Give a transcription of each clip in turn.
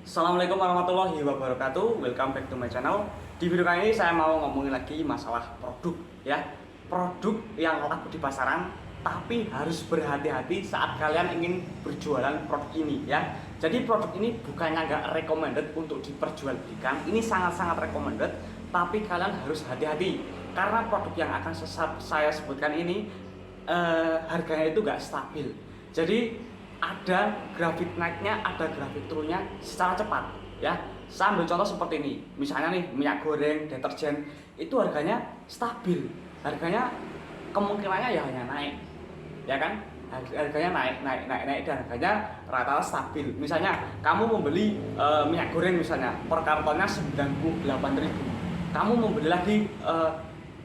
Assalamualaikum warahmatullahi wabarakatuh. Welcome back to my channel. Di video kali ini saya mau ngomongin lagi masalah produk ya. Produk yang laku di pasaran tapi harus berhati-hati saat kalian ingin berjualan produk ini ya. Jadi produk ini bukannya nggak recommended untuk diperjualbelikan. Ini sangat-sangat recommended, tapi kalian harus hati-hati karena produk yang akan saya sebutkan ini harganya itu nggak stabil. Jadi ada grafik naiknya, ada grafik turunnya secara cepat ya. Saya ambil contoh seperti ini. Misalnya nih, minyak goreng, deterjen itu harganya stabil. Harganya kemungkinannya ya hanya naik. Ya kan? Harganya naik dan harganya rata-rata stabil. Misalnya kamu membeli minyak goreng misalnya per kartonnya 98.000. Kamu membeli lagi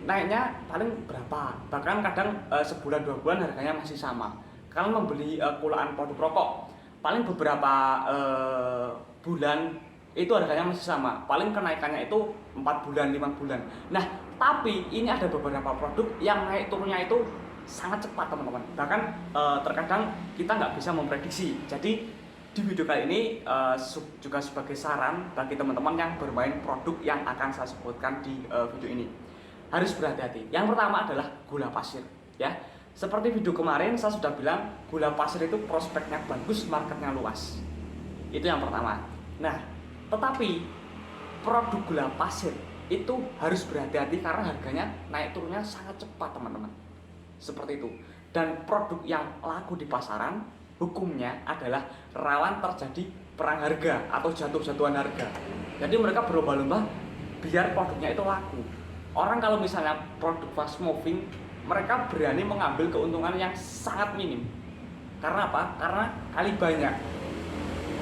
naiknya paling berapa? Bahkan kadang sebulan 2 bulan harganya masih sama. Kalian membeli kulaan produk rokok paling beberapa bulan itu harganya masih sama, paling kenaikannya itu 4 bulan 5 bulan. Nah tapi ini ada beberapa produk yang naik turunnya itu sangat cepat teman-teman, bahkan terkadang kita nggak bisa memprediksi. Jadi di video kali ini juga sebagai saran bagi teman-teman yang bermain produk yang akan saya sebutkan di video ini, harus berhati-hati. Yang pertama adalah gula pasir ya. Seperti video kemarin saya sudah bilang, gula pasir itu prospeknya bagus, marketnya luas. Itu yang pertama. Nah, tetapi produk gula pasir itu harus berhati-hati karena harganya naik turunnya sangat cepat teman-teman. Seperti itu. Dan produk yang laku di pasaran hukumnya adalah rawan terjadi perang harga atau jatuh-jatuhan harga. Jadi mereka berlomba-lomba biar produknya itu laku. Orang kalau misalnya produk fast moving, mereka berani mengambil keuntungan yang sangat minim. Karena apa? Karena kali banyak.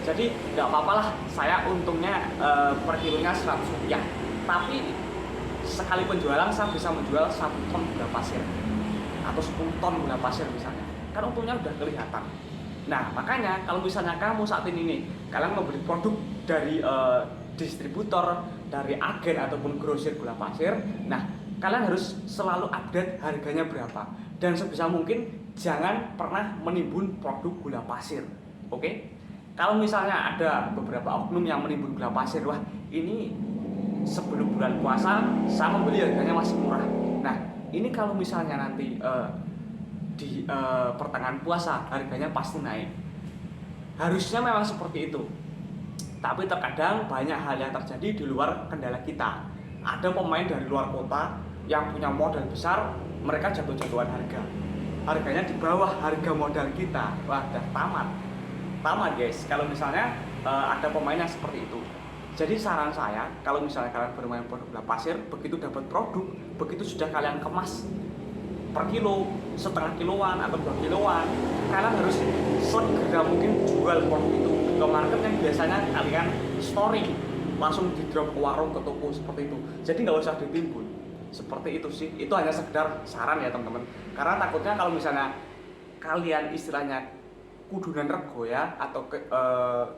Jadi nggak apa-apa lah saya untungnya per kilonya 100 rupiah. Tapi sekali penjualan saya bisa menjual 1 ton gula pasir atau 10 ton gula pasir misalnya. Kan untungnya udah kelihatan. Nah makanya kalau misalnya kamu saat ini nih, kalian membeli produk dari distributor, dari agen ataupun grosir gula pasir, nah kalian harus selalu update harganya berapa, dan sebisa mungkin jangan pernah menimbun produk gula pasir. Oke? Kalau misalnya ada beberapa oknum yang menimbun gula pasir, wah ini sebelum bulan puasa saya membeli harganya masih murah. Nah ini kalau misalnya nanti di pertengahan puasa harganya pasti naik. Harusnya memang seperti itu. Tapi terkadang banyak hal yang terjadi di luar kendala kita. Ada pemain dari luar kota yang punya modal besar, mereka jatuh-jatuhan harga. Harganya di bawah harga modal kita. Wah, udah tamat guys. Kalau misalnya ada pemain yang seperti itu. Jadi saran saya, kalau misalnya kalian bermain produk gula pasir, begitu dapat produk, begitu sudah kalian kemas per kilo, setengah kiloan atau 2 kiloan, kalian harus segera mungkin jual produk itu ke market yang biasanya kalian storing, langsung di drop ke warung, ke toko seperti itu. Jadi nggak usah ditimbun. Seperti itu sih, itu hanya sekedar saran ya teman-teman. Karena takutnya kalau misalnya kalian istilahnya kudunan rego ya, atau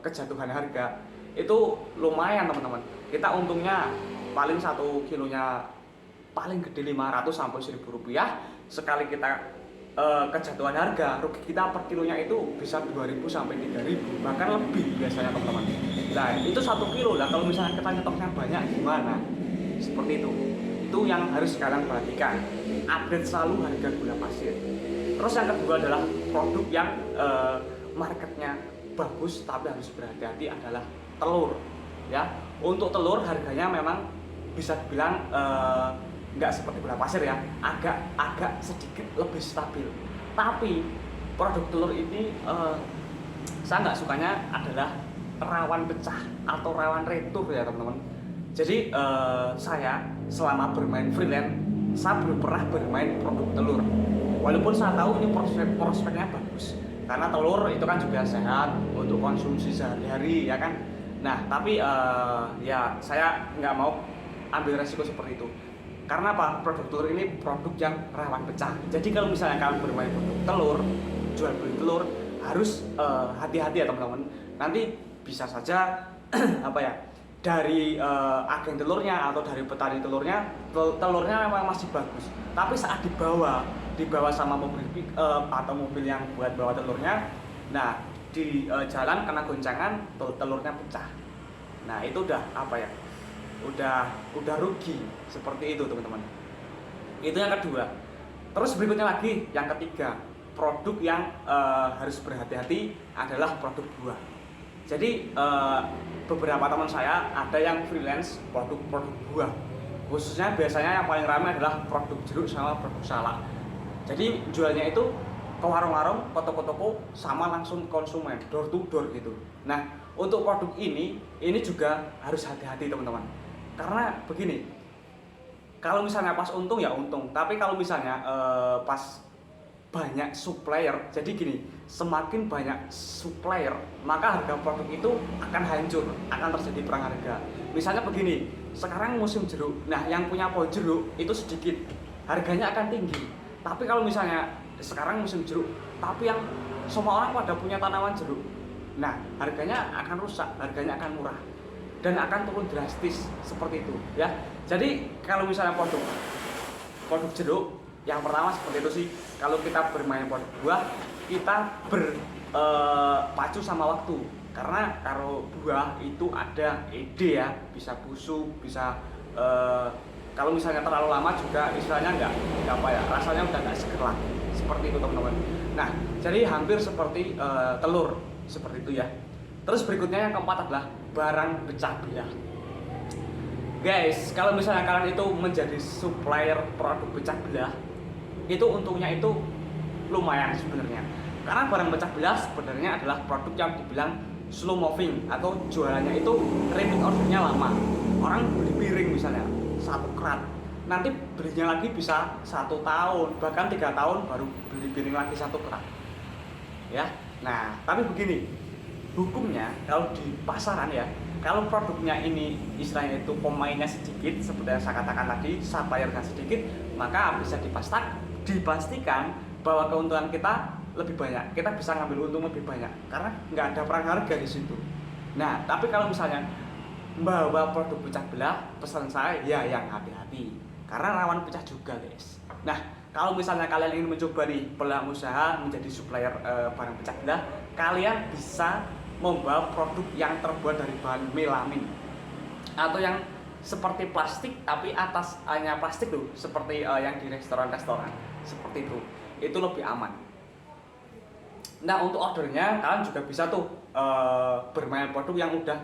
kejatuhan harga, itu lumayan teman-teman. Kita untungnya paling 1 kilonya paling gede 500 sampai 1.000 rupiah. Sekali kita kejatuhan harga, rugi kita per kilonya itu bisa 2.000 sampai 3.000, bahkan lebih biasanya teman-teman. Nah itu 1 kilo lah, kalau misalnya kita nyetoknya banyak gimana? Seperti itu. Itu yang harus kalian perhatikan, update selalu harga gula pasir. Terus yang kedua adalah produk yang marketnya bagus tapi harus berhati-hati adalah telur ya. Untuk telur harganya memang bisa dibilang nggak seperti gula pasir ya, agak sedikit lebih stabil. Tapi produk telur ini saya nggak sukanya adalah rawan pecah atau rawan retur ya teman-teman. Jadi saya selama bermain freelance, saya belum pernah bermain produk telur. Walaupun saya tahu ini prospeknya bagus, karena telur itu kan juga sehat untuk konsumsi sehari-hari ya kan. Nah tapi ya saya nggak mau ambil resiko seperti itu. Karena apa? Produk telur ini produk yang rawan pecah. Jadi kalau misalnya kalian bermain produk telur, jual beli telur, harus hati-hati ya teman-teman. Nanti bisa saja apa ya, dari agen telurnya atau dari petani telurnya, telurnya memang masih bagus, tapi saat dibawa sama mobil atau mobil yang buat bawa telurnya, nah di jalan kena goncangan, telurnya pecah. Nah itu udah apa ya, udah rugi seperti itu teman-teman. Itu yang kedua. Terus berikutnya lagi yang ketiga, produk yang harus berhati-hati adalah produk buah. Jadi beberapa teman saya ada yang freelance produk buah, khususnya biasanya yang paling ramai adalah produk jeruk sama produk salak. Jadi jualnya itu ke warung-warung, ke toko-toko, sama langsung konsumen, door to door gitu. Nah untuk produk ini juga harus hati-hati teman-teman, karena begini, kalau misalnya pas untung ya untung, tapi kalau misalnya pas banyak supplier, jadi gini, semakin banyak supplier maka harga produk itu akan hancur, akan terjadi perang harga. Misalnya begini, sekarang musim jeruk, nah yang punya pohon jeruk itu sedikit, harganya akan tinggi. Tapi kalau misalnya sekarang musim jeruk tapi yang semua orang pada punya tanaman jeruk, nah harganya akan rusak, harganya akan murah dan akan turun drastis seperti itu ya. Jadi kalau misalnya produk jeruk, yang pertama seperti itu sih, kalau kita bermain produk buah kita berpacu sama waktu, karena kalau buah itu ada ide ya, bisa busuk, bisa kalau misalnya terlalu lama juga istilahnya nggak apa ya, rasanya udah nggak seger lagi seperti itu teman-teman. Nah jadi hampir seperti telur seperti itu ya. Terus berikutnya yang keempat adalah barang pecah belah. Guys, kalau misalnya kalian itu menjadi supplier produk pecah belah, itu untungnya itu lumayan sebenarnya, karena barang pecah belah sebenarnya adalah produk yang dibilang slow moving atau jualannya itu repeat ordernya lama. Orang beli piring misalnya 1 kerat, nanti belinya lagi bisa 1 tahun bahkan 3 tahun baru beli piring lagi 1 kerat ya. Nah tapi begini hukumnya kalau di pasaran ya, kalau produknya ini istilahnya itu pemainnya sedikit seperti yang saya katakan tadi, suppliernya sedikit, maka bisa dipastikan bahwa keuntungan kita lebih banyak, kita bisa ngambil untung lebih banyak karena nggak ada perang harga di situ. Nah tapi kalau misalnya membawa produk pecah belah, pesan saya ya yang hati-hati karena rawan pecah juga guys. Nah kalau misalnya kalian ingin mencoba nih peluang usaha menjadi supplier barang pecah belah, kalian bisa membawa produk yang terbuat dari bahan melamin atau yang seperti plastik tapi atas hanya plastik tuh, seperti yang di restoran-restoran seperti itu lebih aman. Nah untuk ordernya kalian juga bisa tuh bermain produk yang udah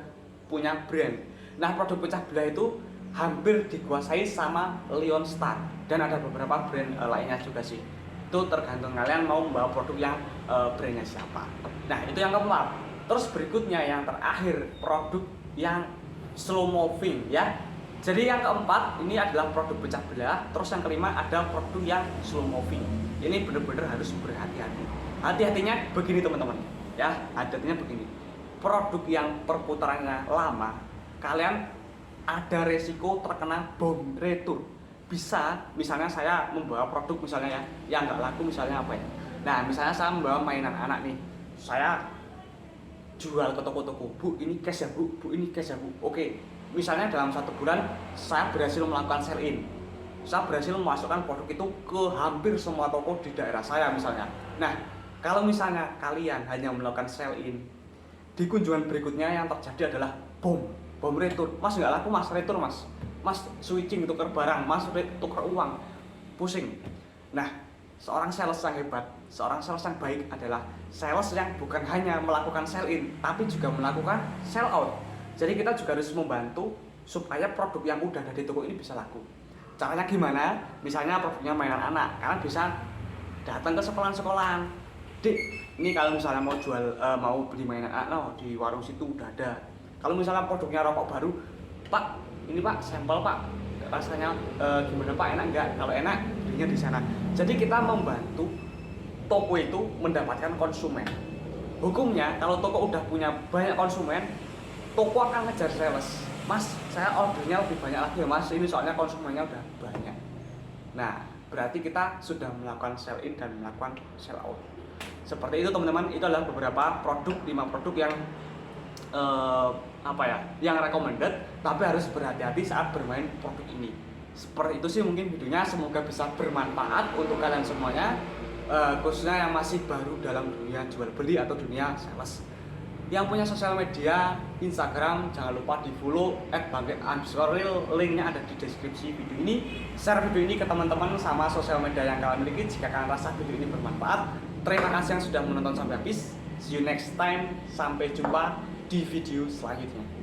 punya brand. Nah produk pecah belah itu hampir dikuasai sama Lion Star dan ada beberapa brand lainnya juga sih. Itu tergantung kalian mau membawa produk yang brandnya siapa. Nah itu yang keempat. Terus berikutnya yang terakhir, produk yang slow moving ya. Jadi yang keempat ini adalah produk pecah belah. Terus yang kelima ada produk yang slow moving. Ini benar-benar harus berhati-hati. Hati-hatinya begini teman-teman ya, hati-hatinya begini. Produk yang perputarannya lama, kalian ada resiko terkena bom retur. Bisa misalnya saya membawa produk misalnya ya yang nggak laku, misalnya apa ya, nah misalnya saya membawa mainan anak nih, saya jual ke toko-toko, bu ini cash ya bu ini cash ya bu, oke. Misalnya dalam 1 bulan saya berhasil melakukan sell in, saya berhasil memasukkan produk itu ke hampir semua toko di daerah saya misalnya. Nah kalau misalnya kalian hanya melakukan sell in, di kunjungan berikutnya yang terjadi adalah bom retur, mas nggak laku mas, retur mas switching tukar barang, mas tukar uang, pusing. Nah seorang sales yang hebat, seorang sales yang baik adalah sales yang bukan hanya melakukan sell in tapi juga melakukan sell out. Jadi kita juga harus membantu supaya produk yang udah ada di toko ini bisa laku. Caranya gimana? Misalnya produknya mainan anak, kalian bisa datang ke sekolahan-sekolahan. Dik, ini kalau misalnya mau jual mau beli mainan anak, no, di warung situ udah ada. Kalau misalnya produknya rokok baru, Pak, ini Pak sampel Pak, rasanya gimana Pak, enak enggak? Kalau enak belinya di sana. Jadi kita membantu toko itu mendapatkan konsumen. Hukumnya kalau toko udah punya banyak konsumen, toko akan ngejar sales. Mas, saya ordernya lebih banyak lagi ya mas, ini soalnya konsumennya udah banyak. Nah berarti kita sudah melakukan sell in dan melakukan sell out. Seperti itu teman-teman, itu adalah beberapa produk, 5 produk yang yang recommended, tapi harus berhati-hati saat bermain produk ini. Seperti itu sih mungkin videonya, semoga bisa bermanfaat untuk kalian semuanya, khususnya yang masih baru dalam dunia jual beli atau dunia sales. Yang punya sosial media Instagram jangan lupa di follow @bangkit_real, linknya ada di deskripsi video ini. Share video ini ke teman-teman sama sosial media yang kalian miliki jika kalian rasa video ini bermanfaat. Terima kasih yang sudah menonton sampai habis. See you next time, sampai jumpa di video selanjutnya.